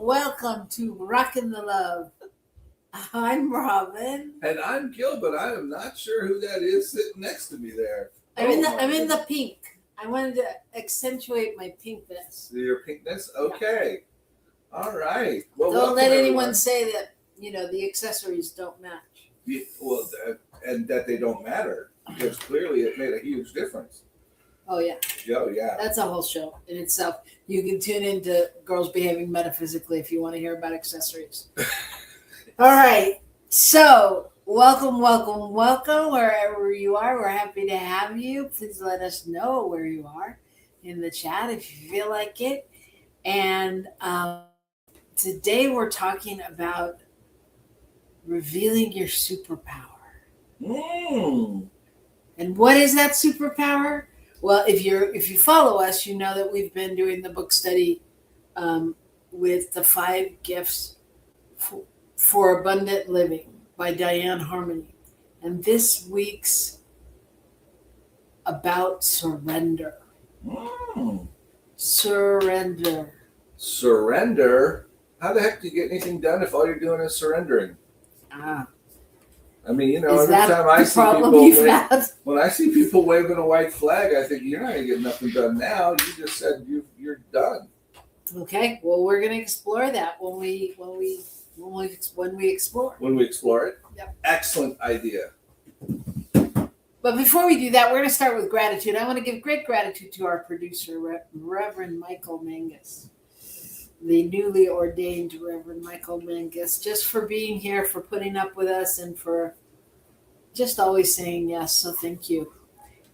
welcome to Rockin The Love. I'm Robin. And I'm Gil, but I am not sure who that is sitting next to me there. I'm in the pink. I wanted to accentuate my pinkness. Your pinkness? Okay. Yeah. All right. Well, don't let anyone say that, the accessories don't match. And that they don't matter, because clearly it made a huge difference. Oh, yeah. Oh, yeah. That's a whole show in itself. You can tune into Girls Behaving Metaphysically if you want to hear about accessories. All right. So, welcome, wherever you are. We're happy to have you. Please let us know where you are in the chat if you feel like it. And today we're talking about revealing your superpower. And what is that superpower? Well, if you follow us, you know that we've been doing the book study with the 5 gifts for abundant living by Diane Harmony. And this week's about surrender. Surrender. Surrender? How the heck do you get anything done if all you're doing is surrendering? I mean, every time I see people when I see people waving a white flag, I think you're not gonna get nothing done now. You just said you're done. Okay. Well, we're gonna explore that when we explore. When we explore it. Yep. Excellent idea. But before we do that, we're gonna start with gratitude. I want to give great gratitude to our producer, Reverend Michael Mangus. The newly ordained Reverend Michael Mangus, just for being here, for putting up with us, and for just always saying yes. So thank you.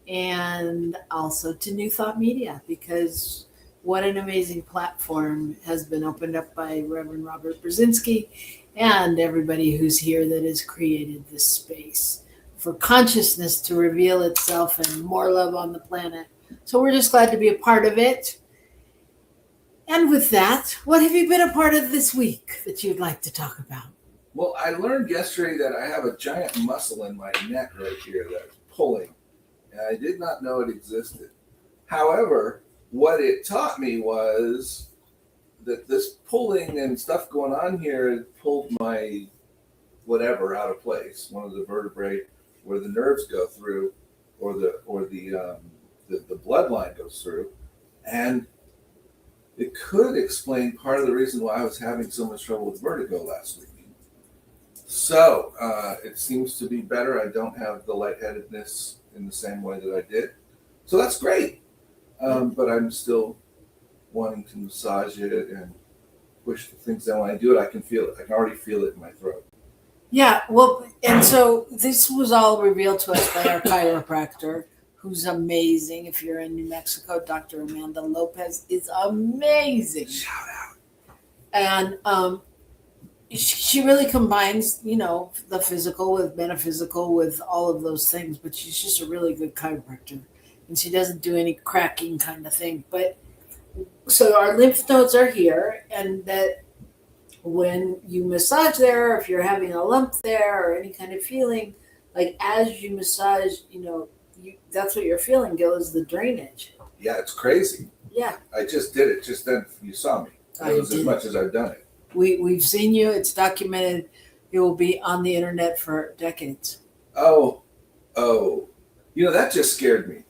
And also to New Thought Media, because what an amazing platform has been opened up by Reverend Robert Brzezinski and everybody who's here that has created this space for consciousness to reveal itself and more love on the planet. So we're just glad to be a part of it. And with that, what have you been a part of this week that you'd like to talk about? Well, I learned yesterday that I have a giant muscle in my neck right here that's pulling. And I did not know it existed. However, what it taught me was that this pulling and stuff going on here pulled my whatever out of place, one of the vertebrae where the nerves go through or the bloodline goes through. And it could explain part of the reason why I was having so much trouble with vertigo last week. So it seems to be better. I don't have the lightheadedness in the same way that I did. So that's great. But I'm still wanting to massage it and push the things down. When I do it, I can feel it. I can already feel it in my throat. Yeah, well, and so this was all revealed to us by our chiropractor, who's amazing. If you're in New Mexico, Dr. Amanda Lopez is amazing. Shout out. And she really combines, the physical with metaphysical with all of those things, but she's just a really good chiropractor. And she doesn't do any cracking kind of thing. But so our lymph nodes are here, and that when you massage there, or if you're having a lump there or any kind of feeling, like as you massage, that's what you're feeling, Gil, is the drainage. Yeah, it's crazy. Yeah. I just did it just then. You saw me. It was as much as I've done it. We've seen you. It's documented. It will be on the internet for decades. Oh. That just scared me.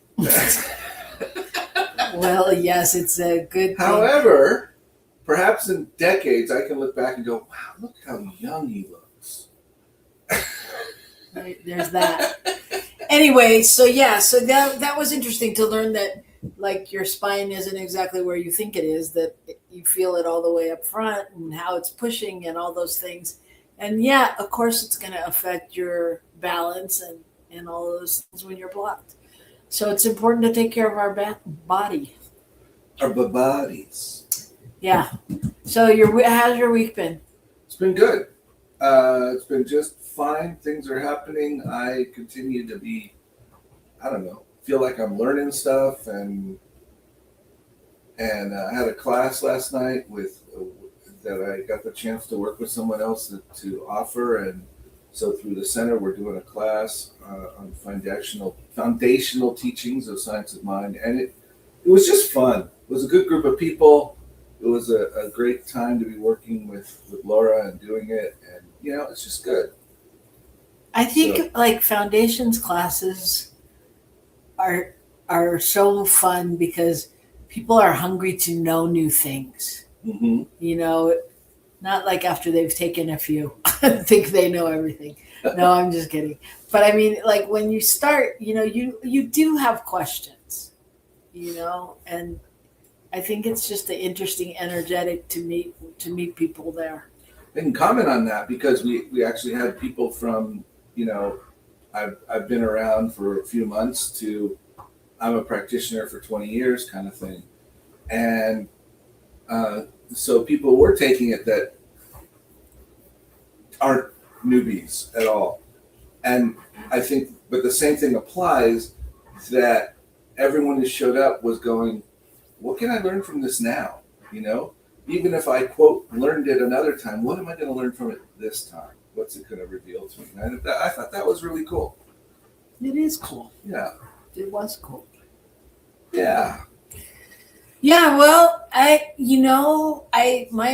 Well, yes, it's a good thing. However, perhaps in decades, I can look back and go, wow, look how young he looks. Right, there's that. Anyway, so that was interesting to learn that, like, your spine isn't exactly where you think it is, that you feel it all the way up front and how it's pushing and all those things. And yeah, of course, it's going to affect your balance and all those things when you're blocked. So it's important to take care of our body. Our bodies. Yeah. So how's your week been? It's been good. It's been just fine. Things are happening. I continue to be, feel like I'm learning stuff. And I had a class last night that I got the chance to work with someone else to offer. And so through the center, we're doing a class on foundational teachings of science of mind. And it was just fun. It was a good group of people. it was a great time to be working with Laura and doing it, and it's just good. I think like foundations classes are are so fun because people are hungry to know new things. Mm-hmm. You know, not like after they've taken a few, think they know everything. No, I'm just kidding. But I mean, like when you start, you do have questions, and I think it's just an interesting, energetic to meet people there. I can comment on that because we actually had people from, you know, I've been around for a few months to I'm a practitioner for 20 years kind of thing. And so people were taking it that aren't newbies at all. And I think, but the same thing applies that everyone who showed up was going, what can I learn from this now? Even if I quote learned it another time, what am I going to learn from it this time? What's it going to reveal to me? And I thought that was really cool. It is cool. Yeah. It was cool. Yeah. Yeah, well, my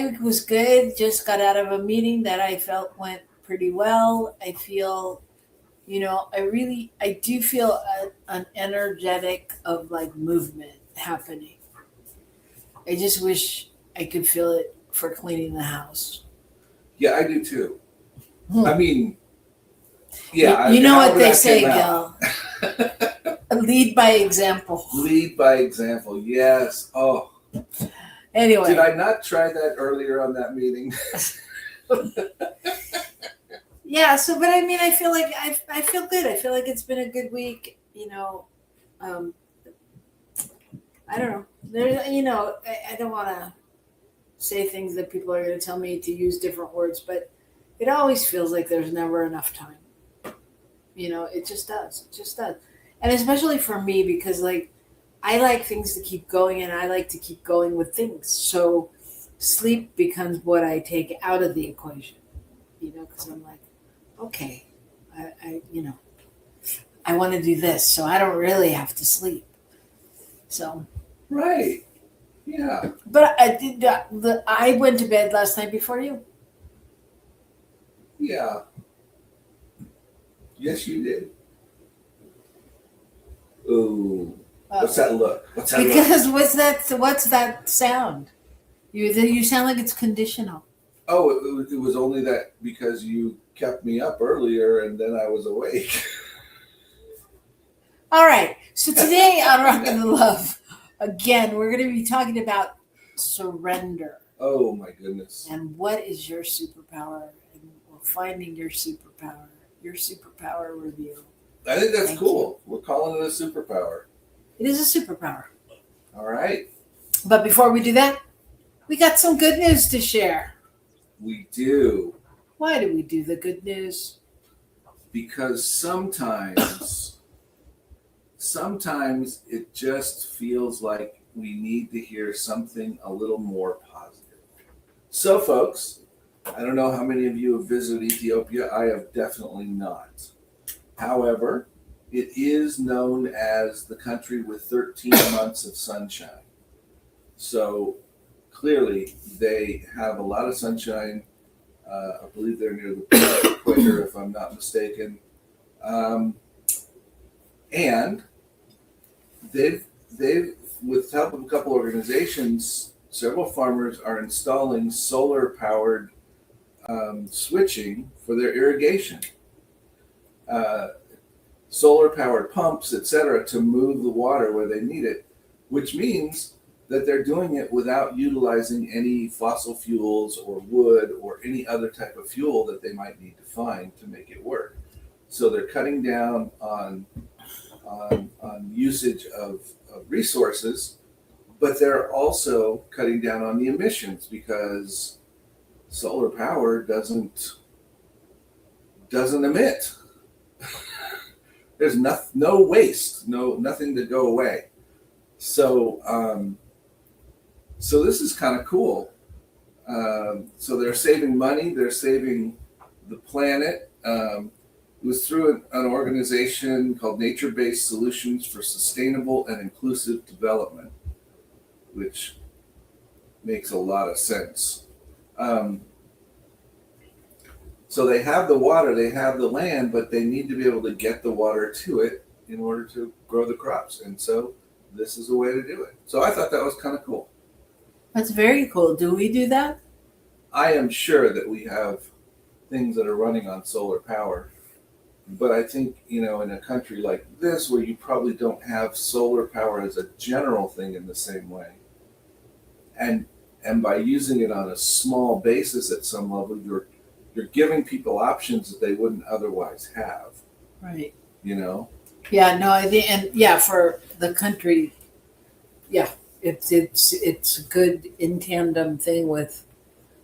week was good. Just got out of a meeting that I felt went pretty well. I feel, I do feel an energetic of like movement happening. I just wish I could feel it for cleaning the house. Yeah, I do too. Hmm. I mean, yeah. You know what however they that say, came out. Gil. Lead by example. Lead by example. Yes. Oh, Anyway. did I not try that earlier on that meeting? Yeah. So, but I mean, I feel like I feel good. I feel like it's been a good week. I don't know. I don't want to say things that people are going to tell me to use different words, but it always feels like there's never enough time. It just does. It just does. And especially for me, because like I like things to keep going and I like to keep going with things. So sleep becomes what I take out of the equation, because I'm like, okay, I want to do this. So I don't really have to sleep. So. Right. Yeah. But I did. I went to bed last night before you. Yeah. Yes, you did. Ooh. What's that look? What's that look? Because what's that sound? You sound like it's conditional. Oh, it was only that because you kept me up earlier and then I was awake. All right. So today on Rockin The Love, again, we're going to be talking about surrender. Oh my goodness. And what is your superpower? And we're finding your superpower review. I think that's cool. We're calling it a superpower. It is a superpower. All right. But before we do that, we got some good news to share. We do. Why do we do the good news? Because sometimes it just feels like we need to hear something a little more positive. So, folks, I don't know how many of you have visited Ethiopia. I have definitely not. However, it is known as the country with 13 months of sunshine. So clearly they have a lot of sunshine. I believe they're near the equator, if I'm not mistaken. And they've, with help of a couple organizations, several farmers are installing solar-powered switching for their irrigation. Solar-powered pumps, etc., to move the water where they need it, which means that they're doing it without utilizing any fossil fuels or wood or any other type of fuel that they might need to find to make it work. So they're cutting down on usage of resources, but they're also cutting down on the emissions because solar power doesn't emit. There's no waste, nothing to go away. So this is kind of cool. So they're saving money, they're saving the planet. It was through an organization called Nature-Based Solutions for Sustainable and Inclusive Development, which makes a lot of sense. So they have the water, they have the land, but they need to be able to get the water to it in order to grow the crops. And so this is a way to do it. So I thought that was kind of cool. That's very cool. Do we do that? I am sure that we have things that are running on solar power. But I think, in a country like this where you probably don't have solar power as a general thing in the same way, and by using it on a small basis at some level, you're giving people options that they wouldn't otherwise have. Right. Yeah, no, I think, and for the country, it's a good in tandem thing with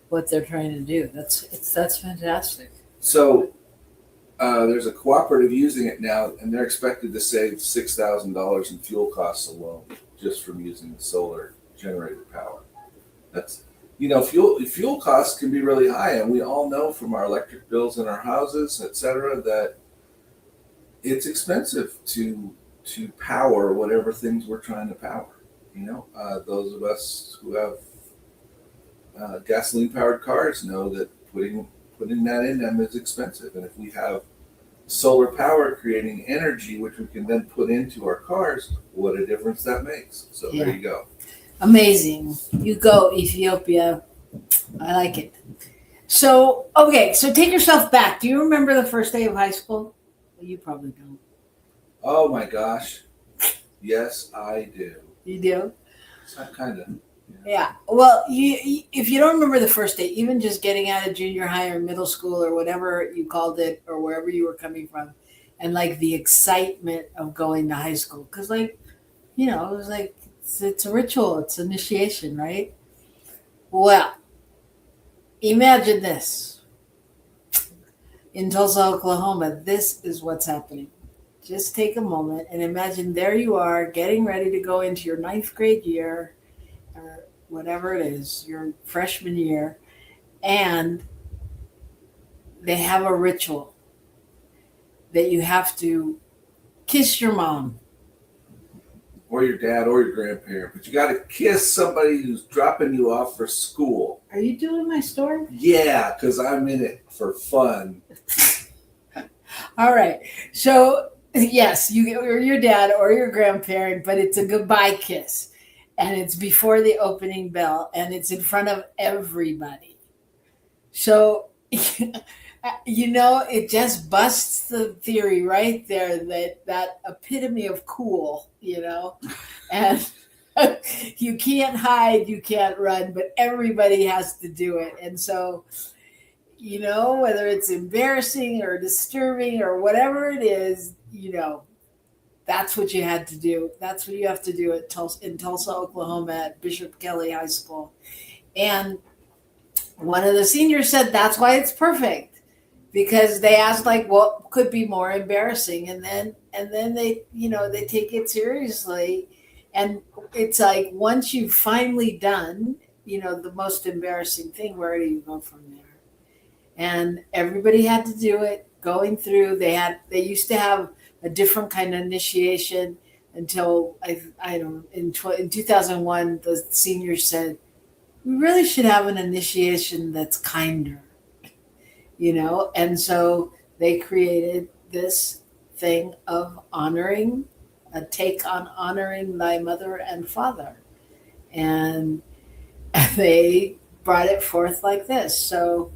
what they're trying to do. That's fantastic. So there's a cooperative using it now, and they're expected to save $6,000 in fuel costs alone just from using the solar generated power. That's fuel costs can be really high, and we all know from our electric bills in our houses, etc., that it's expensive to power whatever things we're trying to power. Those of us who have gasoline-powered cars know that putting that in them is expensive, and if we have solar power creating energy, which we can then put into our cars, what a difference that makes. So There you go. Amazing. You go, Ethiopia. I like it. So take yourself back. Do you remember the first day of high school? Well, you probably don't. Oh my gosh. Yes, I do. You do? Kind of. Yeah. Well, if you don't remember the first day, even just getting out of junior high or middle school or whatever you called it, or wherever you were coming from, and like the excitement of going to high school, because it was like it's a ritual, it's initiation, right? Well, imagine this. In Tulsa, Oklahoma, this is what's happening. Just take a moment and imagine there you are getting ready to go into your 9th grade year, or whatever it is, your freshman year, and they have a ritual that you have to kiss your mom. Or your dad or your grandparent, but you got to kiss somebody who's dropping you off for school. Are you doing my story? Yeah, because I'm in it for fun. All right. So, yes, or your dad or your grandparent, but it's a goodbye kiss. And it's before the opening bell, and it's in front of everybody. So, it just busts the theory right there that epitome of cool, and you can't hide, you can't run, but everybody has to do it. And so, whether it's embarrassing or disturbing or whatever it is, that's what you had to do. That's what you have to do in Tulsa, Oklahoma at Bishop Kelly High School. And one of the seniors said that's why it's perfect. Because they asked what could be more embarrassing, and then they they take it seriously, and it's like once you've finally done the most embarrassing thing, where do you go from there? And everybody had to do it. Going through, they used to have a different kind of initiation until in 2001 the seniors said we really should have an initiation that's kinder. And so they created this thing of a take on honoring thy mother and father. And they brought it forth like this. So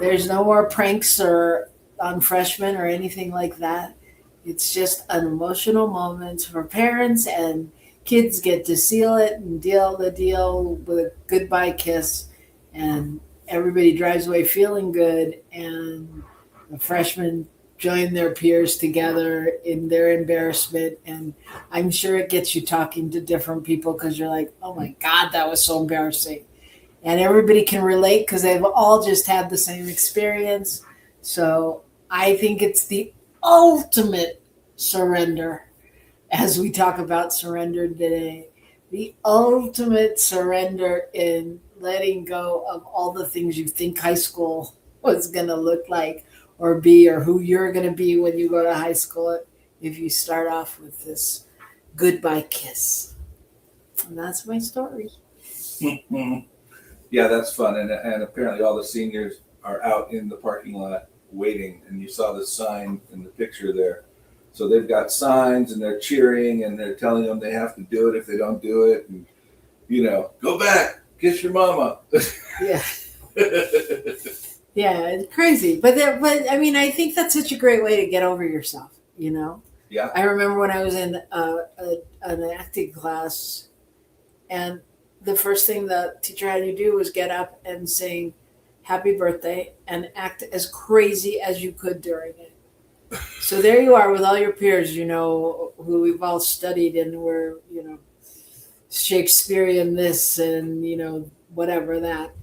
there's no more pranks or on freshmen or anything like that. It's just an emotional moment for parents, and kids get to seal it and deal the deal with a goodbye kiss. And everybody drives away feeling good, and the freshmen join their peers together in their embarrassment. And I'm sure it gets you talking to different people because you're like, oh my God, that was so embarrassing. And everybody can relate because they've all just had the same experience. So I think it's the ultimate surrender, as we talk about surrender today, the ultimate surrender in letting go of all the things you think high school was going to look like or be, or who you're going to be when you go to high school, if you start off with this goodbye kiss. And that's my story. Yeah, that's fun. And apparently all the seniors are out in the parking lot waiting. And you saw the sign in the picture there. So they've got signs and they're cheering and they're telling them they have to do it if they don't do it. And, you know, go back, kiss your mama. Yeah. Yeah, it's crazy. But I mean, I think that's such a great way to get over yourself, you know? Yeah. I remember when I was in an acting class, and the first thing the teacher had you do was get up and sing happy birthday and act as crazy as you could during it. So there you are with all your peers, you know, who we've all studied and were, you know, Shakespearean this and, you know, whatever that.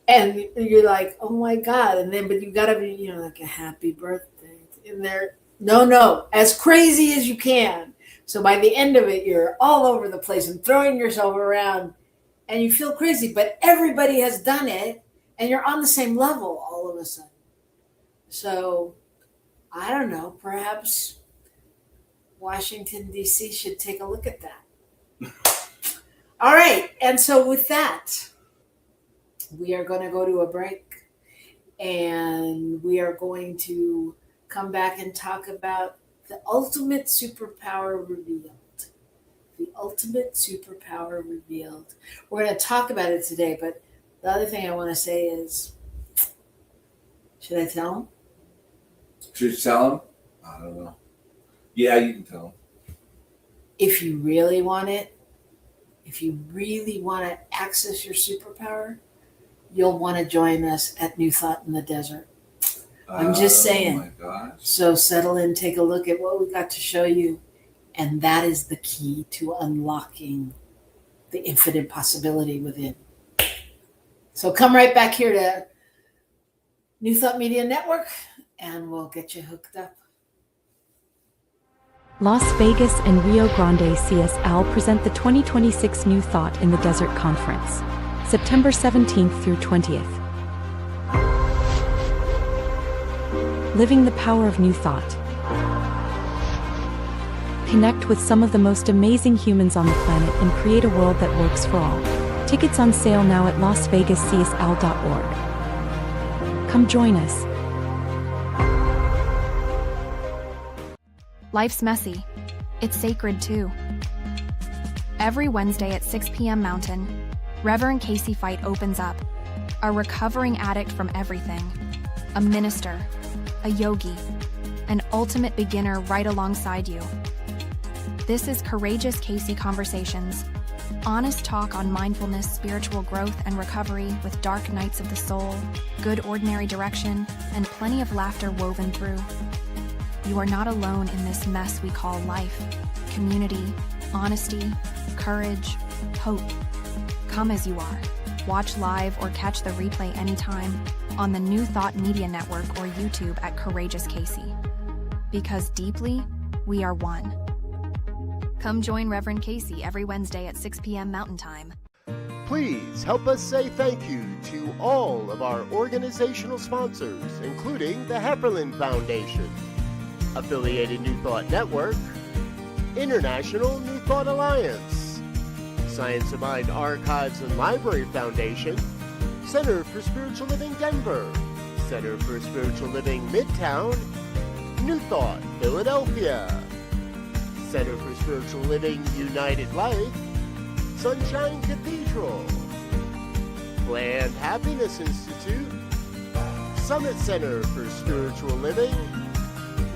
And you're like, oh my God. And then, but you got to be, you know, like a happy birthday. And they're, no, as crazy as you can. So by the end of it, you're all over the place and throwing yourself around and you feel crazy, but everybody has done it and you're on the same level all of a sudden. So I don't know, perhaps Washington, D.C. should take a look at that. All right. And so with that, we are going to go to a break and we are going to come back and talk about the ultimate superpower revealed. The ultimate superpower revealed. We're going to talk about it today, but the other thing I want to say is, should I tell them? Should you tell them? I don't know. Yeah, you can tell them. If you really want it, if you really want to access your superpower, you'll want to join us at New Thought in the Desert. I'm just saying. Oh my gosh. So settle in, take a look at what we got to show you. And that is the key to unlocking the infinite possibility within. So come right back here to New Thought Media Network and we'll get you hooked up. Las Vegas and Rio Grande CSL present the 2026 New Thought in the Desert Conference, September 17th through 20th. Living the power of New Thought. Connect with some of the most amazing humans on the planet and create a world that works for all. Tickets on sale now at lasvegascsl.org. Come join us. Life's messy. It's sacred too. Every Wednesday at 6 p.m. Mountain, Reverend Casey Fight opens up. A recovering addict from everything. A minister. A yogi. An ultimate beginner right alongside you. This is Courageous Casey Conversations. Honest talk on mindfulness, spiritual growth, and recovery with dark nights of the soul, good ordinary direction, and plenty of laughter woven through. You are not alone in this mess we call life. Community, honesty, courage, hope. Come as you are. Watch live or catch the replay anytime on the New Thought Media Network or YouTube at Courageous Casey. Because deeply, we are one. Come join Reverend Casey every Wednesday at 6 p.m. Mountain Time. Please help us say thank you to all of our organizational sponsors, including the Hepperlin Foundation, Affiliated New Thought Network, International New Thought Alliance, Science of Mind Archives and Library Foundation, Center for Spiritual Living Denver, Center for Spiritual Living Midtown, New Thought Philadelphia, Center for Spiritual Living United Life, Sunshine Cathedral, Planned Happiness Institute, Summit Center for Spiritual Living,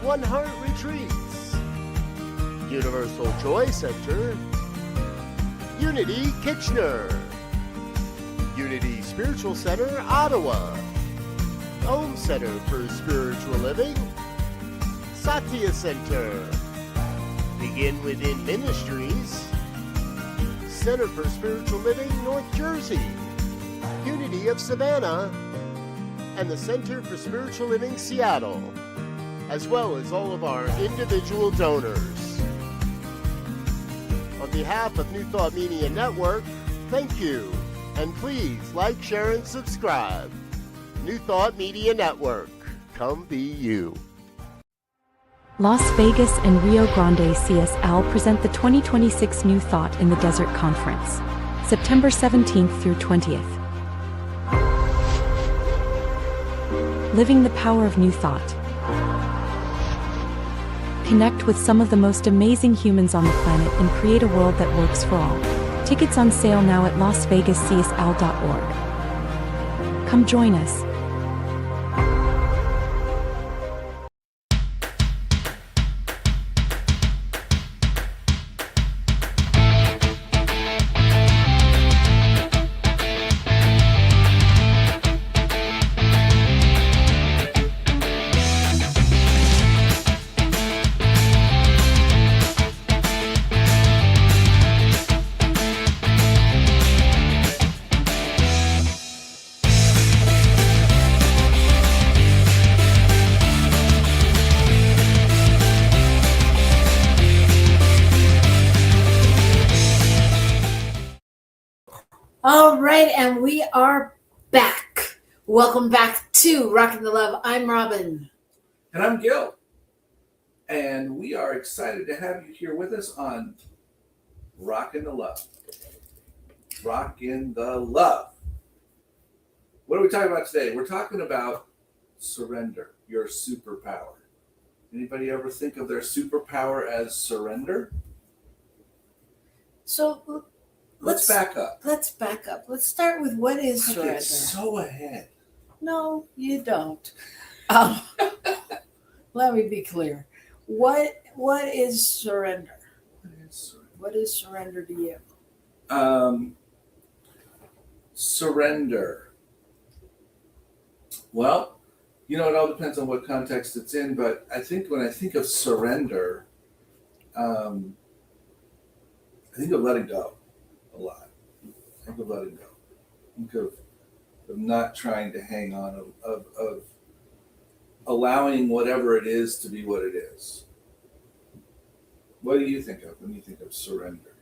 One Heart Retreats, Universal Joy Center, Unity Kitchener, Unity Spiritual Center Ottawa, Home Center for Spiritual Living, Satya Center, Begin Within Ministries, Center for Spiritual Living North Jersey, Unity of Savannah, and the Center for Spiritual Living Seattle, as well as all of our individual donors. On behalf of New Thought Media Network, thank you, and please like, share, and subscribe. New Thought Media Network, come be you. Las Vegas and Rio Grande CSL present the 2026 New Thought in the Desert Conference, September 17th through 20th. Living the power of new thought. Connect with some of the most amazing humans on the planet and create a world that works for all. Tickets on sale now at lasvegascsl.org. Come join us. All right, and we are back. Welcome back to Rockin The Love. I'm Robin. And I'm Gil. And we are excited to have you here with us on Rockin The Love. Rockin The Love. What are we talking about today? We're talking about surrender, your superpower. Anybody ever think of their superpower as surrender? So Let's back up. Let's back up. Let's start with what is I surrender. get so ahead. No, you don't. Let me be clear. What is surrender? What is surrender to you? Surrender. Well, it all depends on what context it's in, but I think when I think of surrender, I think of letting go a lot. I think of letting go. I think of not trying to hang on, of allowing whatever it is to be what it is. What do you think of when you think of surrender?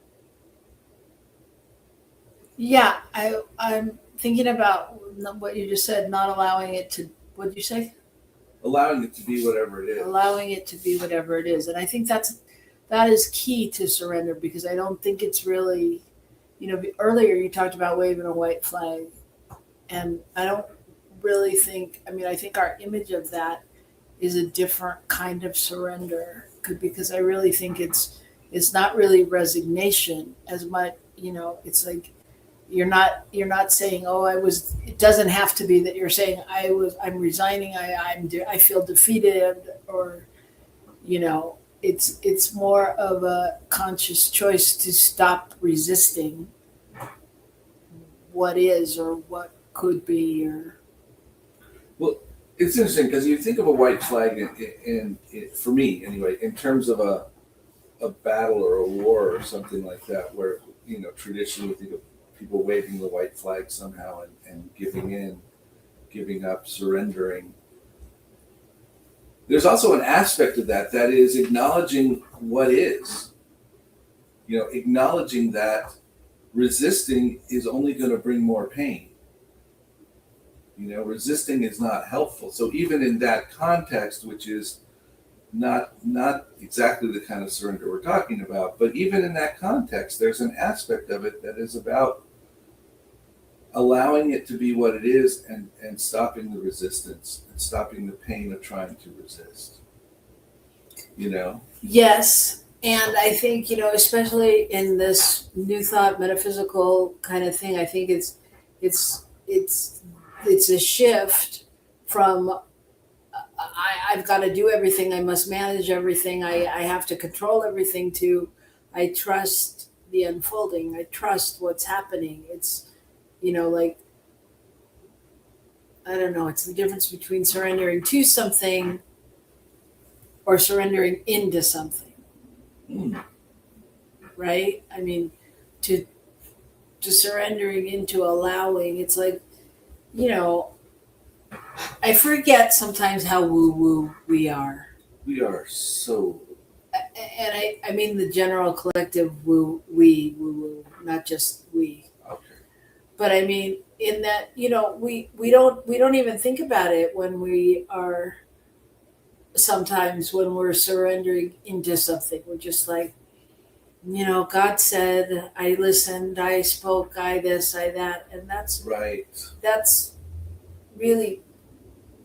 Yeah, I'm thinking about what you just said, not allowing it to, what did you say? Allowing it to be whatever it is. Allowing it to be whatever it is. And I think that is key to surrender, because I don't think it's really, earlier you talked about waving a white flag, and I don't really think, I think our image of that is a different kind of surrender, because I really think it's not really resignation as much, it's like you're not saying, it doesn't have to be that you're saying I'm resigning, I feel defeated, or, it's more of a conscious choice to stop resisting what is or what could be. Or well, it's interesting because you think of a white flag, in for me anyway, in terms of a battle or a war or something like that, where traditionally we think of people waving the white flag somehow and giving up, surrendering. There's also an aspect of that is acknowledging what is. Acknowledging that resisting is only going to bring more pain. Resisting is not helpful. So even in that context, which is not exactly the kind of surrender we're talking about, but even in that context, there's an aspect of it that is about allowing it to be what it is, and stopping the resistance and stopping the pain of trying to resist. Yes. And I think, especially in this new thought metaphysical kind of thing, I think it's a shift from I've got to do everything, I must manage everything, I have to control everything, to I trust the unfolding, I trust what's happening. It's, like, I don't know, it's the difference between surrendering to something or surrendering into something. Right? To surrendering into allowing, it's like, I forget sometimes how woo-woo we are. We are so... And I mean the general collective woo-woo, not just we. Okay. But in that, we don't even think about it when we are, sometimes when we're surrendering into something. We're just like, God said, I listened, I spoke, I this, I that. And Right. that's really,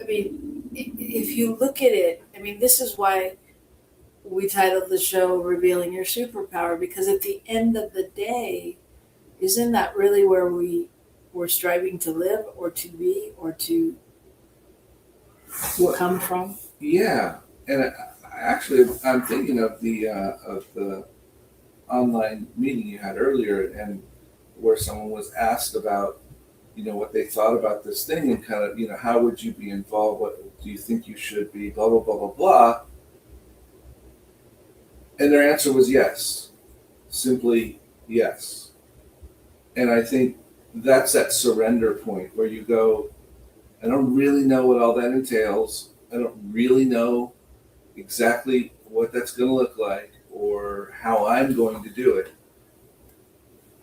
I mean, if you look at it, I mean, this is why we titled the show Revealing Your Superpower, because at the end of the day, isn't that really where we're striving to live or to be or to Well, come from? yeah. And actually, I'm thinking of the online meeting you had earlier, and where someone was asked about, what they thought about this thing, and kind of, how would you be involved? What do you think you should be? Blah, blah, blah, blah, blah. And their answer was yes. Simply yes. And I think that's that surrender point where you go, I don't really know what all that entails. I don't really know exactly what that's going to look like or how I'm going to do it.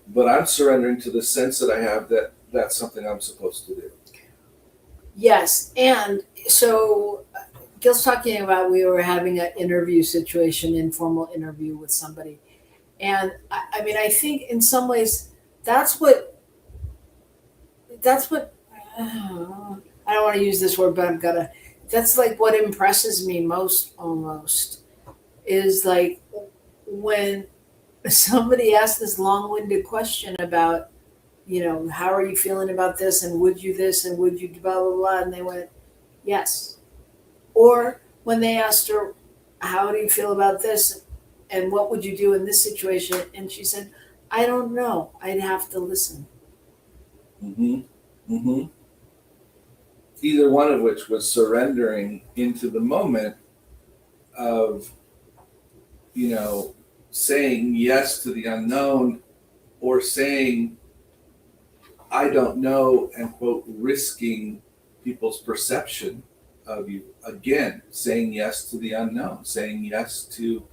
But I'm surrendering to the sense that I have that that's something I'm supposed to do. Yes. And so Gil's talking about we were having an interview situation, informal interview with somebody. And I mean, I think in some ways that's what, I don't want to use this word, but that's like what impresses me most almost is like when somebody asks this long-winded question about, how are you feeling about this and would you this and would you blah, blah, blah. And they went, yes. Or when they asked her, how do you feel about this? And what would you do in this situation? And she said, I don't know. I'd have to listen. Mm-hmm. Mm-hmm. Either one of which was surrendering into the moment of, saying yes to the unknown or saying, I don't know, and quote, risking people's perception of you. Again, saying yes to the unknown, saying yes to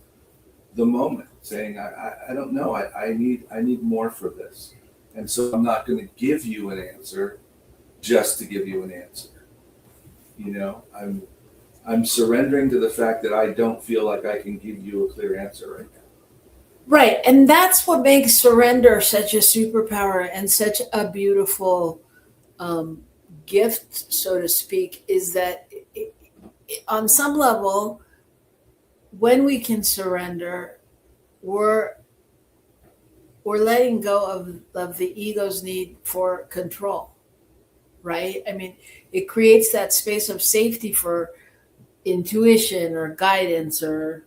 the moment, saying, I don't know, I need more for this. And so I'm not going to give you an answer just to give you an answer. I'm surrendering to the fact that I don't feel like I can give you a clear answer right now. Right. And that's what makes surrender such a superpower and such a beautiful gift, so to speak, is that on some level, when we can surrender, we're letting go of the ego's need for control, right? I mean, it creates that space of safety for intuition or guidance or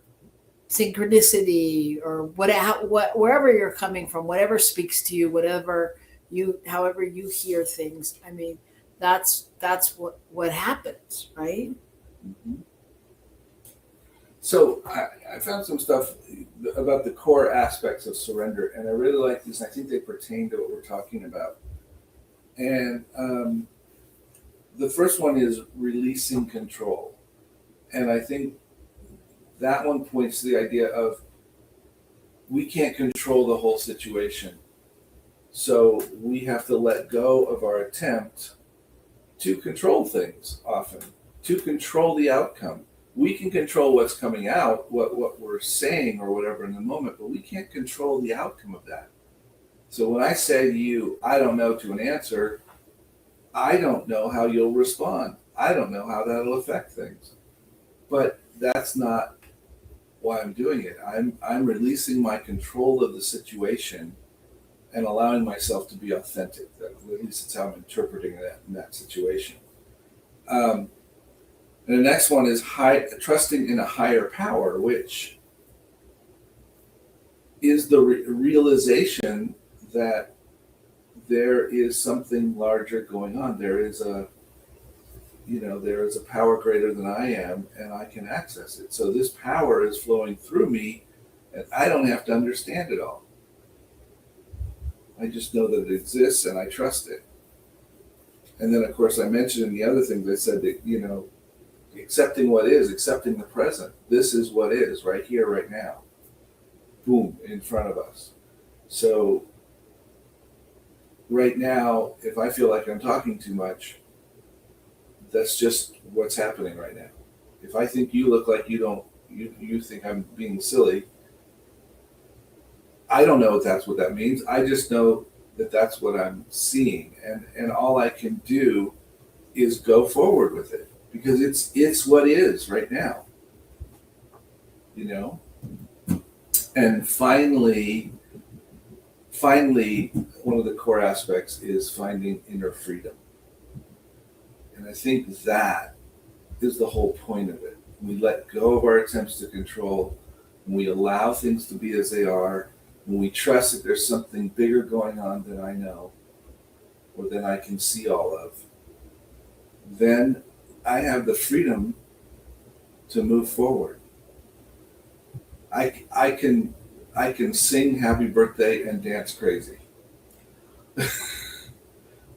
synchronicity or wherever you're coming from, whatever speaks to you, however you hear things. I mean, that's what happens, right? Mm-hmm. So I found some stuff about the core aspects of surrender, and I really like these. I think they pertain to what we're talking about. And the first one is releasing control. And I think that one points to the idea of we can't control the whole situation. So we have to let go of our attempt to control things often, to control the outcome. We can control what's coming out, what we're saying or whatever in the moment, but we can't control the outcome of that. So when I say to you, I don't know to an answer, I don't know how you'll respond. I don't know how that'll affect things. But that's not why I'm doing it. I'm releasing my control of the situation and allowing myself to be authentic. At least it's how I'm interpreting that in that situation. And the next one is trusting in a higher power, which is the realization that there is something larger going on. There is a power greater than I am, and I can access it. So this power is flowing through me, and I don't have to understand it all. I just know that it exists, and I trust it. And then, of course, I mentioned in the other things I said that, accepting what is, accepting the present. This is what is right here, right now. Boom, in front of us. So right now, if I feel like I'm talking too much, that's just what's happening right now. If I think you look like you think I'm being silly, I don't know if that's what that means. I just know that that's what I'm seeing, and all I can do is go forward with it because it's what is right now, you know. And finally, one of the core aspects is finding inner freedom, and I think that is the whole point of it. We let go of our attempts to control, when we allow things to be as they are, when we trust that there's something bigger going on than I know or than I can see all of, then I have the freedom to move forward. I can sing happy birthday and dance crazy.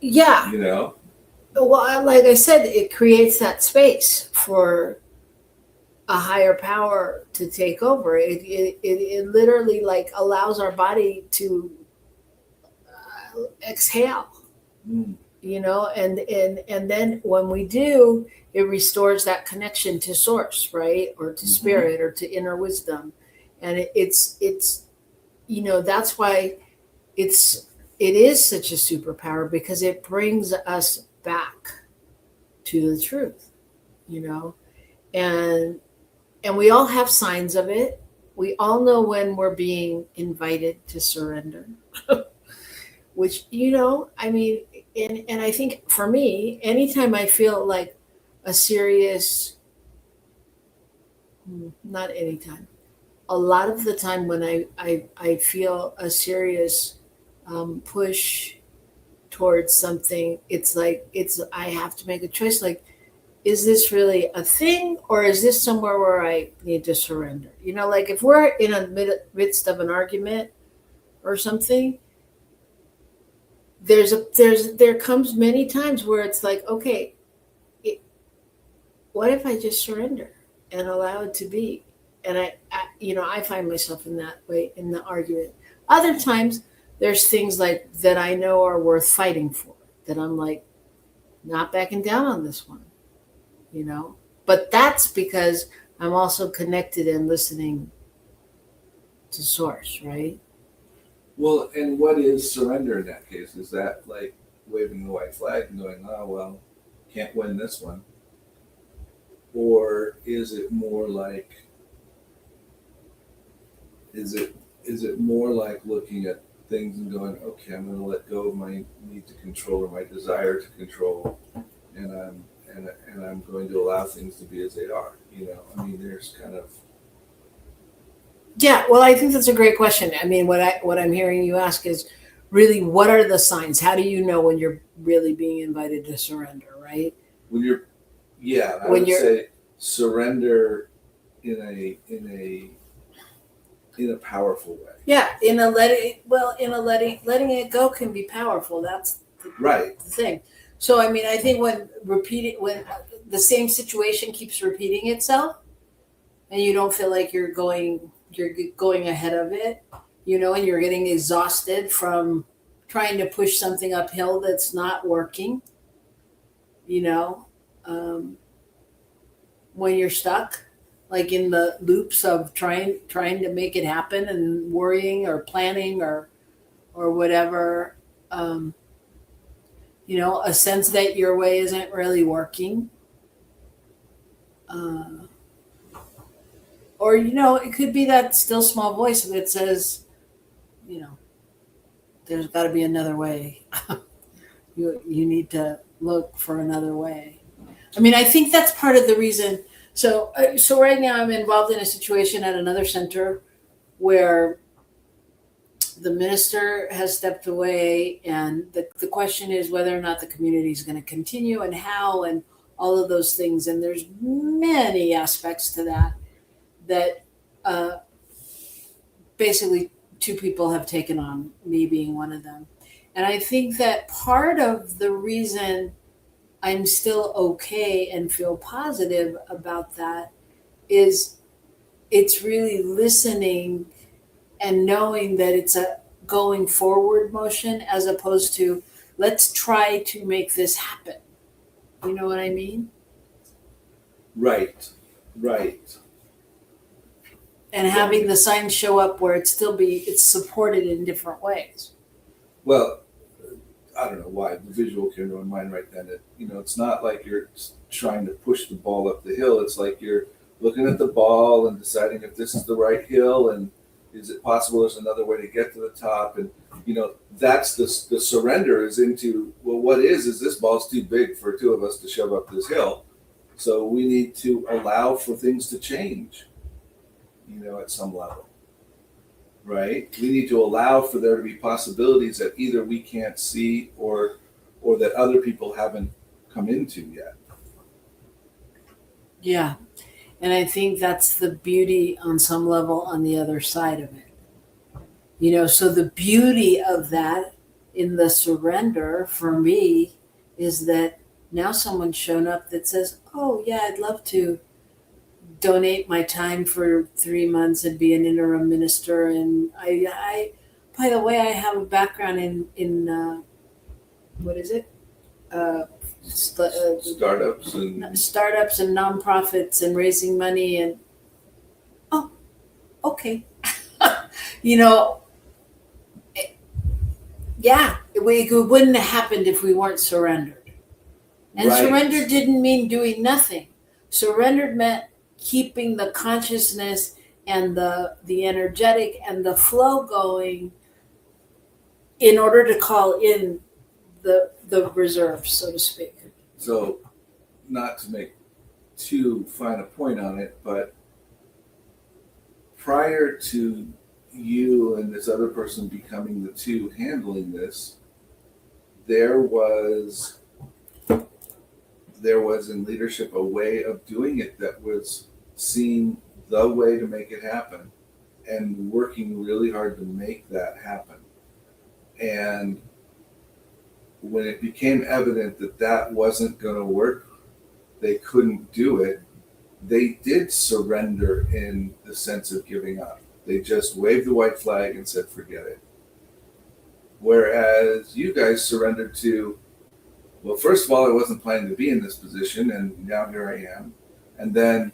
Yeah. You know? Well, like I said, it creates that space for a higher power to take over. It literally like allows our body to exhale, you know, and then when we do, it restores that connection to source, right? Or to spirit or to inner wisdom. And it's you know, that's why it is such a superpower, because it brings us back to the truth, you know. And we all have signs of it. We all know when we're being invited to surrender. Which, you know, I mean, and I think for me, anytime I feel like a serious, not anytime, a lot of the time when I feel a serious push towards something, it's like, I have to make a choice. Like, is this really a thing, or is this somewhere where I need to surrender? You know, like if we're in a midst of an argument or something, there comes many times where it's like, okay, what if I just surrender and allow it to be? And I find myself in that way in the argument. Other times there's things like that I know are worth fighting for, that I'm like, not backing down on this one, you know. But that's because I'm also connected and listening to source, right? Well, and what is surrender in that case? Is that like waving the white flag and going, oh, well, can't win this one? Or is it more like, is it more like looking at things and going, okay, I'm going to let go of my need to control or my desire to control, and I'm going to allow things to be as they are, you know? I mean, there's kind of... Yeah, well, I think that's a great question. I mean, what I'm hearing you ask is really, what are the signs? How do you know when you're really being invited to surrender, right? When you're, yeah, I would say surrender in a powerful way. Yeah, letting it go can be powerful. That's the thing. So, I mean, I think when the same situation keeps repeating itself, and you don't feel like you're going ahead of it, you know, and you're getting exhausted from trying to push something uphill that's not working, you know, when you're stuck, like in the loops of trying to make it happen and worrying or planning or whatever, you know, a sense that your way isn't really working. Or, you know, it could be that still small voice that says, you know, there's got to be another way. You need to look for another way. I mean, I think that's part of the reason. So right now I'm involved in a situation at another center where the minister has stepped away, and the question is whether or not the community is going to continue and how and all of those things. And there's many aspects to that basically two people have taken on, me being one of them. And I think that part of the reason I'm still okay and feel positive about that is it's really listening and knowing that it's a going forward motion, as opposed to let's try to make this happen. You know what I mean? Right. and having the signs show up where it's supported in different ways. Well, I don't know why the visual came to my mind right then. It's not like you're trying to push the ball up the hill. It's like you're looking at the ball and deciding if this is the right hill and is it possible there's another way to get to the top. And that's the surrender is into, well, what is this ball's too big for two of us to shove up this hill. So we need to allow for things to change, at some level, right? We need to allow for there to be possibilities that either we can't see or that other people haven't come into yet. Yeah. And I think that's the beauty on some level on the other side of it. So the beauty of that in the surrender for me is that now someone's shown up that says, oh, yeah, I'd love to donate my time for 3 months and be an interim minister. And I by the way, I have a background in what is it? Startups and nonprofits and raising money and okay. It wouldn't have happened if we weren't surrendered. And right. Surrender didn't mean doing nothing. Surrendered meant keeping the consciousness and the energetic and the flow going in order to call in the reserves, so to speak. So, not to make too fine a point on it, but prior to you and this other person becoming the two handling this, there was in leadership a way of doing it that was seeing the way to make it happen and working really hard to make that happen. And when it became evident that wasn't going to work, they couldn't do it, they did surrender in the sense of giving up. They just waved the white flag and said, forget it. Whereas you guys surrendered to, well, first of all, I wasn't planning to be in this position, and now here I am. And then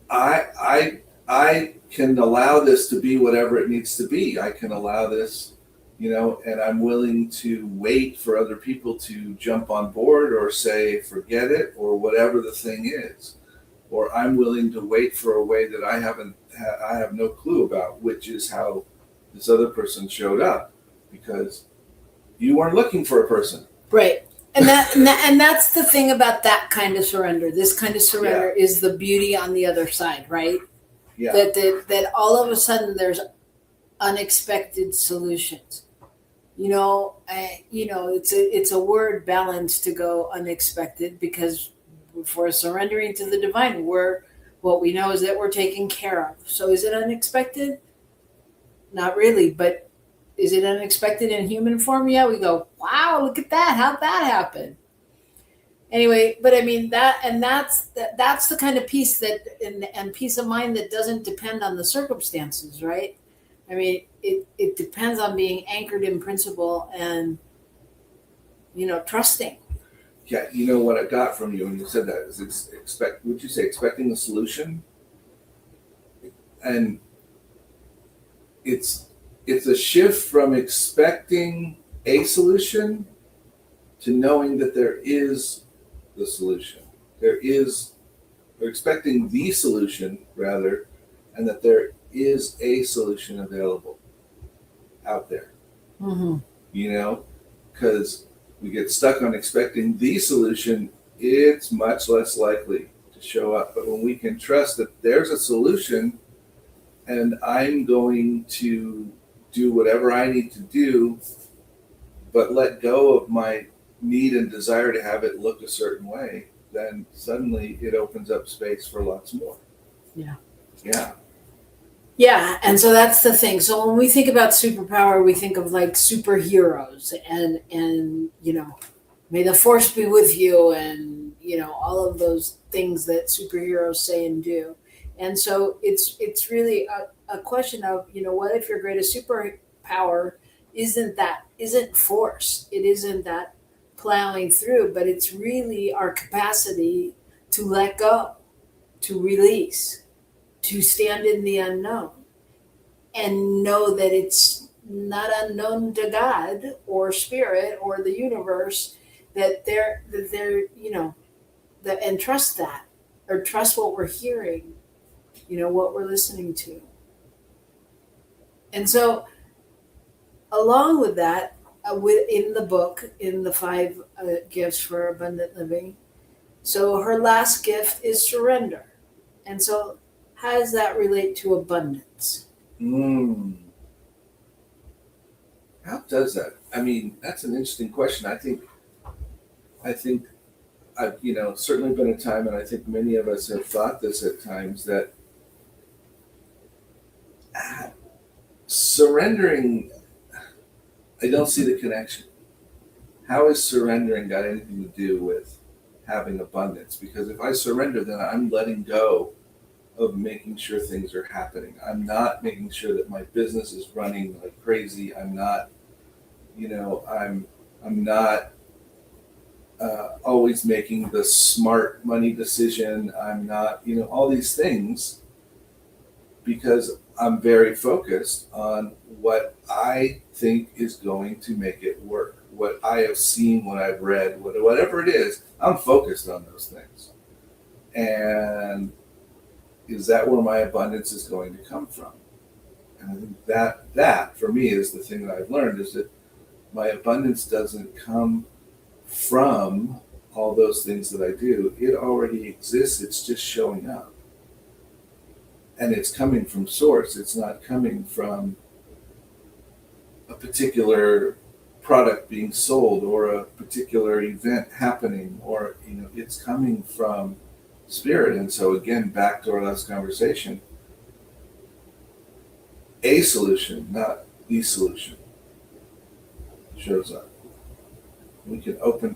I can allow this to be whatever it needs to be. I can allow this, and I'm willing to wait for other people to jump on board or say, forget it, or whatever the thing is. Or I'm willing to wait for a way that I have no clue about, which is how this other person showed up, because you weren't looking for a person. Right. And that's the thing about that kind of surrender. This kind of surrender is the beauty on the other side, right? Yeah. That all of a sudden there's unexpected solutions. It's a word balance to go unexpected, because before surrendering to the divine, what we know is that we're taken care of. So is it unexpected? Not really, but is it unexpected in human form? Yeah, we go, wow, look at that. How'd that happen? Anyway, but I mean that's the kind of peace and peace of mind that doesn't depend on the circumstances, right? I mean, it depends on being anchored in principle and, trusting. Yeah, what I got from you when you said that is would you say expecting a solution? And it's a shift from expecting a solution to knowing that there is the solution. Or expecting the solution, rather, and that there is a solution available out there. Mm-hmm. Because we get stuck on expecting the solution, it's much less likely to show up. But when we can trust that there's a solution and I'm going to do whatever I need to do, but let go of my need and desire to have it look a certain way, then suddenly it opens up space for lots more. Yeah. Yeah. Yeah, and so that's the thing. So when we think about superpower, we think of like superheroes and may the force be with you, and all of those things that superheroes say and do. And so it's really a question of, what if your greatest superpower isn't force? It isn't that plowing through, but it's really our capacity to let go, to release. to stand in the unknown and know that it's not unknown to God or spirit or the universe, that they're that, and trust that, or trust what we're hearing, what we're listening to. And so along with that, in the book, in the 5 gifts for abundant living, so her last gift is surrender. And so how does that relate to abundance? How does that? I mean, that's an interesting question. I think I've certainly been a time, and I think many of us have thought this at times, that surrendering, I don't see the connection. How is surrendering got anything to do with having abundance? Because if I surrender, then I'm letting go of making sure things are happening. I'm not making sure that my business is running like crazy. I'm not, I'm not always making the smart money decision. I'm not, all these things, because I'm very focused on what I think is going to make it work, what I have seen, what I've read, whatever it is. I'm focused on those things. And is that where my abundance is going to come from? And I think that for me is the thing that I've learned, is that my abundance doesn't come from all those things that I do. It already exists. It's just showing up. And it's coming from source. It's not coming from a particular product being sold or a particular event happening, or, it's coming from spirit. And so again, back to our last conversation, a solution, not the solution, shows up. We can open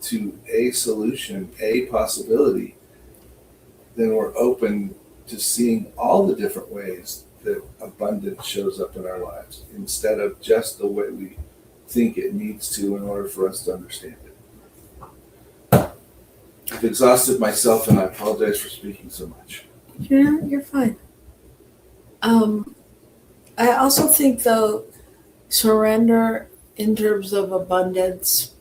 to a solution, a possibility, then we're open to seeing all the different ways that abundance shows up in our lives, instead of just the way we think it needs to in order for us to understand it. I've exhausted myself, and I apologize for speaking so much. You're fine. I also think, though, surrender in terms of abundance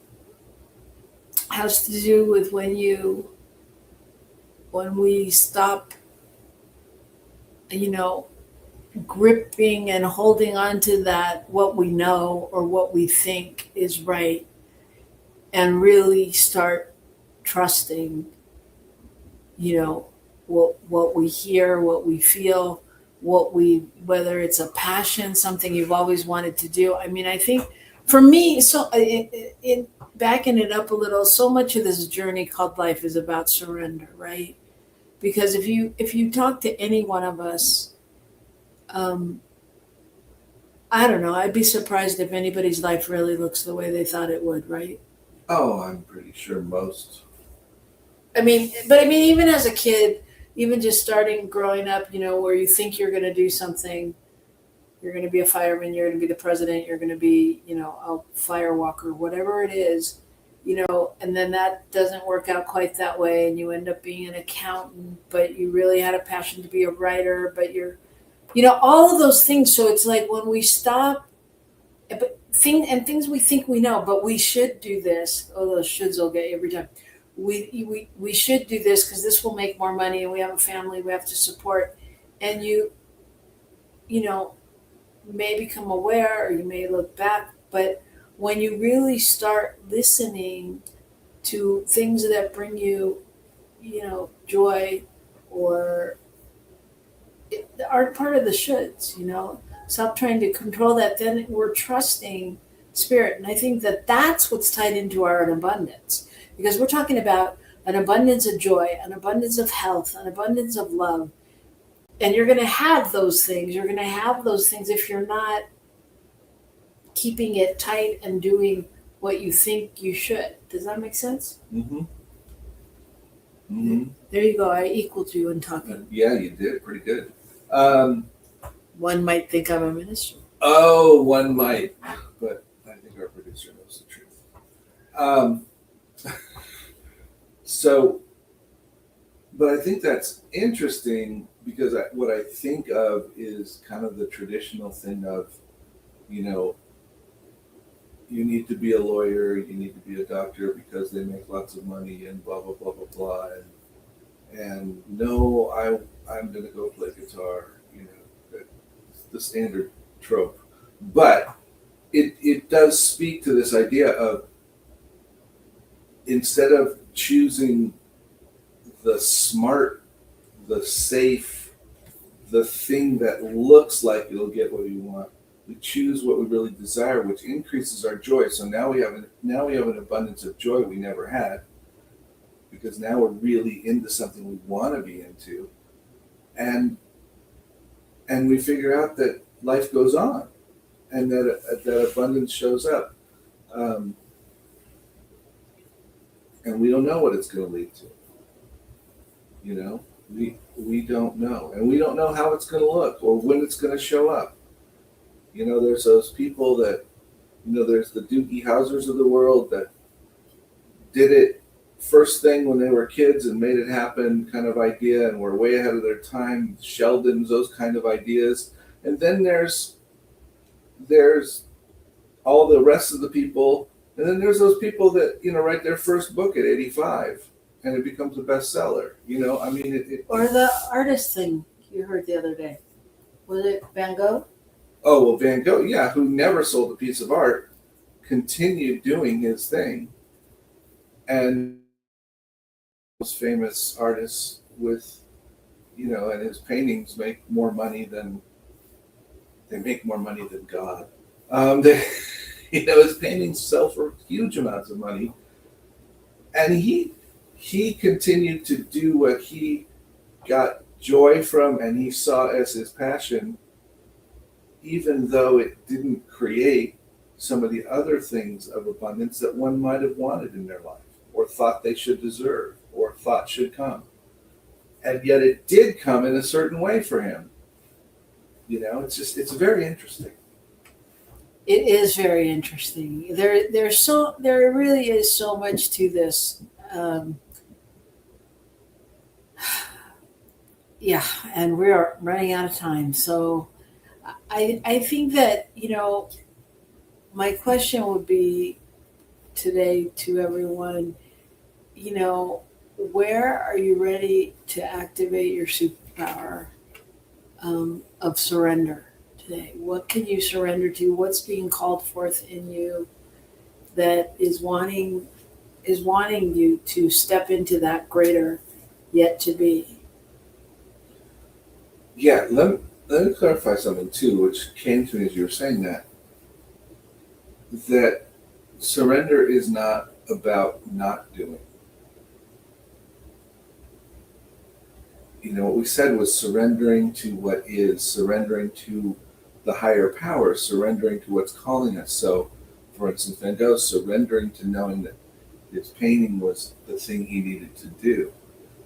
has to do with when we stop, gripping and holding on to that, what we know or what we think is right, and really start trusting, what we hear, what we feel, whether it's a passion, something you've always wanted to do. I mean, I think for me, so in backing it up a little, so much of this journey called life is about surrender, right? Because if you talk to any one of us, I don't know, I'd be surprised if anybody's life really looks the way they thought it would, right? Oh, I'm pretty sure most. But even as a kid, even just starting growing up, where you think you're going to do something, you're going to be a fireman, you're going to be the president, you're going to be, a fire walker, whatever it is, and then that doesn't work out quite that way, and you end up being an accountant, but you really had a passion to be a writer, but you're, all of those things. So it's like when we stop, things we think we know, but we should do this. Oh, those shoulds will get you every time. We should do this because this will make more money, and we have a family we have to support. And you may become aware, or you may look back, but when you really start listening to things that bring you, joy, or aren't part of the shoulds, stop trying to control that, then we're trusting spirit. And I think that that's what's tied into our abundance, because we're talking about an abundance of joy, an abundance of health, an abundance of love. And you're going to have those things. You're going to have those things if you're not keeping it tight and doing what you think you should. Does that make sense? Mm-hmm. Mm-hmm. There you go. I equaled you in talking. Yeah, you did pretty good. One might think I'm a minister. Oh, one might, but I think our producer knows the truth. But I think that's interesting because what I think of is kind of the traditional thing of, you know, you need to be a lawyer, you need to be a doctor because they make lots of money and blah, blah, blah, blah, blah. And no, I'm going to go play guitar, you know, the standard trope. But it does speak to this idea of, instead of choosing the smart, the safe, the thing that looks like it'll get what you want, we choose what we really desire, which increases our joy. So now we have an abundance of joy we never had, because now we're really into something we want to be into, and we figure out that life goes on, and that abundance shows up, and we don't know what it's going to lead to. You know, we don't know, and we don't know how it's going to look or when it's going to show up. You know, there's those people that, you know, there's the Doogie Housers of the world that did it first thing when they were kids and made it happen kind of idea, and were way ahead of their time. Sheldons, those kind of ideas. And then there's all the rest of the people, and then there's those people that, you know, write their first book at 85 and it becomes a bestseller. You know, I mean, Or the artist thing you heard the other day. Was it Van Gogh? Oh, well, Van Gogh, yeah, who never sold a piece of art, continued doing his thing. And most famous artists with, you know, and his paintings make more money than God. You know, his paintings sell for huge amounts of money. And he continued to do what he got joy from and he saw as his passion, even though it didn't create some of the other things of abundance that one might have wanted in their life, or thought they should deserve, or thought should come. And yet it did come in a certain way for him. You know, it's very interesting. It is very interesting. There really is so much to this. Yeah, and we are running out of time. So I think that, you know, my question would be today to everyone, you know, where are you ready to activate your superpower of surrender today? What can you surrender to? What's being called forth in you that is wanting you to step into that greater yet to be? Yeah, let me clarify something too, which came to me as you were saying that surrender is not about not doing. You know, what we said was surrendering to what is, surrendering to the higher power, surrendering to what's calling us. So, for instance, Van Gogh surrendering to knowing that his painting was the thing he needed to do.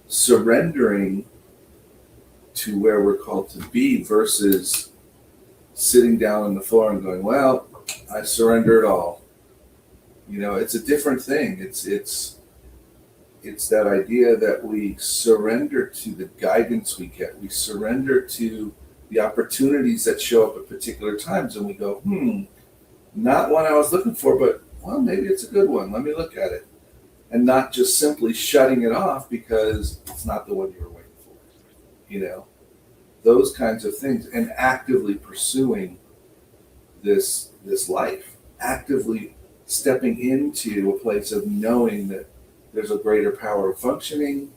Surrendering to where we're called to be versus sitting down on the floor and going, well, I surrender it all. You know, it's a different thing. It's that idea that we surrender to the guidance we get. We surrender to the opportunities that show up at particular times, and we go, not one I was looking for, but well, maybe it's a good one. Let me look at it. And not just simply shutting it off because it's not the one you were waiting for. You know, those kinds of things, and actively pursuing this life, actively stepping into a place of knowing that there's a greater power of functioning,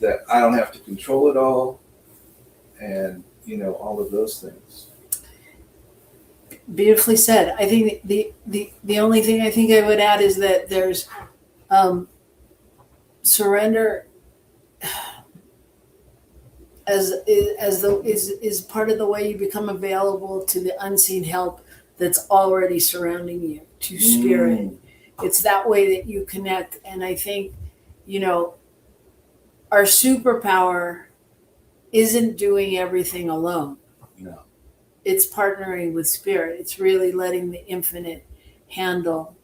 that I don't have to control it all, and, you know, all of those things. Beautifully said. I think the only thing I think I would add is that there's surrender is part of the way you become available to the unseen help that's already surrounding you, to spirit. It's that way that you connect. And I think, you know, our superpower isn't doing everything alone. No. It's partnering with spirit. It's really letting the infinite handle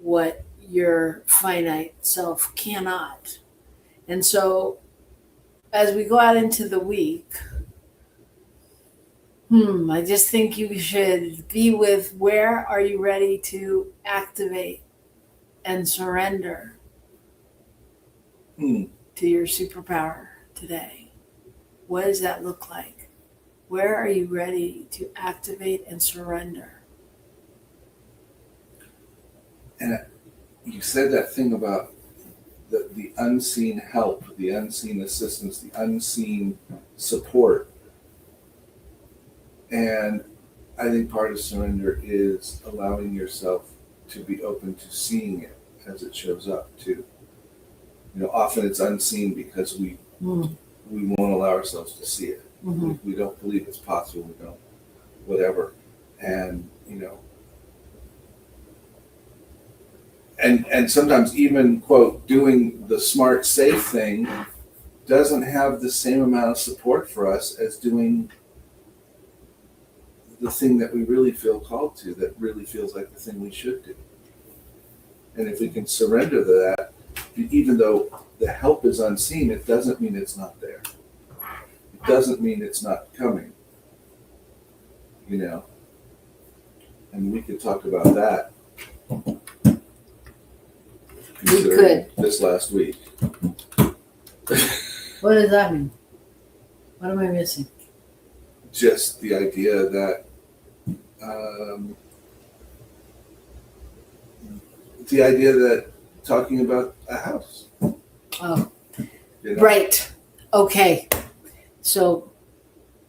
what your finite self cannot. And so as we go out into the week, I just think you should be with where are you ready to activate and surrender to your superpower today? What does that look like? Where are you ready to activate and surrender? And you said that thing about the unseen help, the unseen assistance, the unseen support. And I think part of surrender is allowing yourself to be open to seeing it as it shows up too. You know, often it's unseen because we won't allow ourselves to see it. We don't believe it's possible. We don't, whatever. And, you know, and sometimes even, quote, doing the smart, safe thing doesn't have the same amount of support for us as doing the thing that we really feel called to, that really feels like the thing we should do. And if we can surrender to that, even though the help is unseen, it doesn't mean it's not there. It doesn't mean it's not coming. You know? And we could talk about that. We could. This last week. What does that mean? What am I missing? Just the idea that talking about a house. Oh, You know? right. Okay. So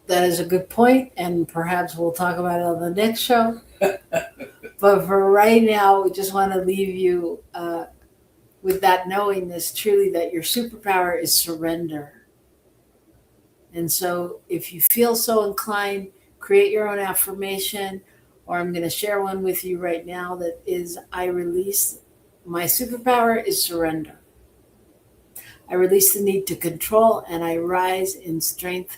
that is a good point, and perhaps we'll talk about it on the next show. But for right now, we just want to leave you with that knowingness truly that your superpower is surrender. And so if you feel so inclined, create your own affirmation, or I'm going to share one with you right now that is, I release, my superpower is surrender. I release the need to control, and I rise in strength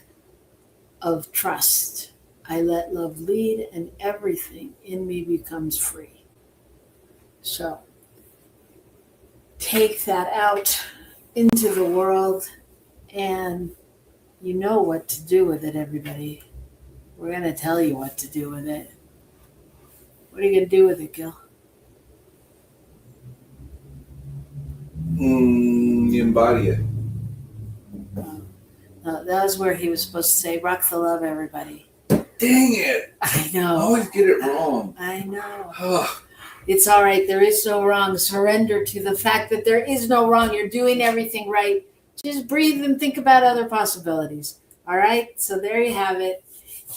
of trust. I let love lead, and everything in me becomes free. So take that out into the world, and you know what to do with it, everybody. We're going to tell you what to do with it. What are you going to do with it, Gil? You embody it. No, that was where he was supposed to say, rock the love, everybody. Dang it! I I know. always get it wrong. I know. Oh, It's all right. There is no wrong. Surrender to the fact that there is no wrong. You're doing everything right. Just breathe and think about other possibilities. All right? So there you have it.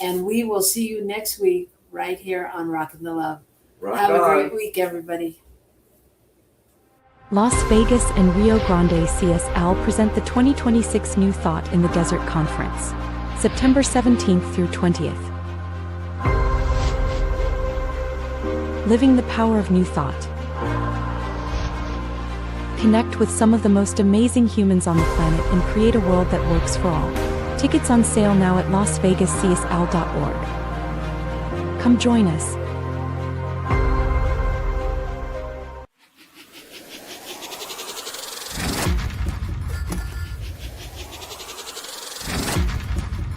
And we will see you next week right here on Rockin the Love. rock Have on. a great week, everybody. Las Vegas and Rio Grande CSL present the 2026 New Thought in the Desert Conference, September 17th through 20th. Living the power of new thought. Connect with some of the most amazing humans on the planet and create a world that works for all. Tickets on sale now at lasvegascsl.org. Come join us.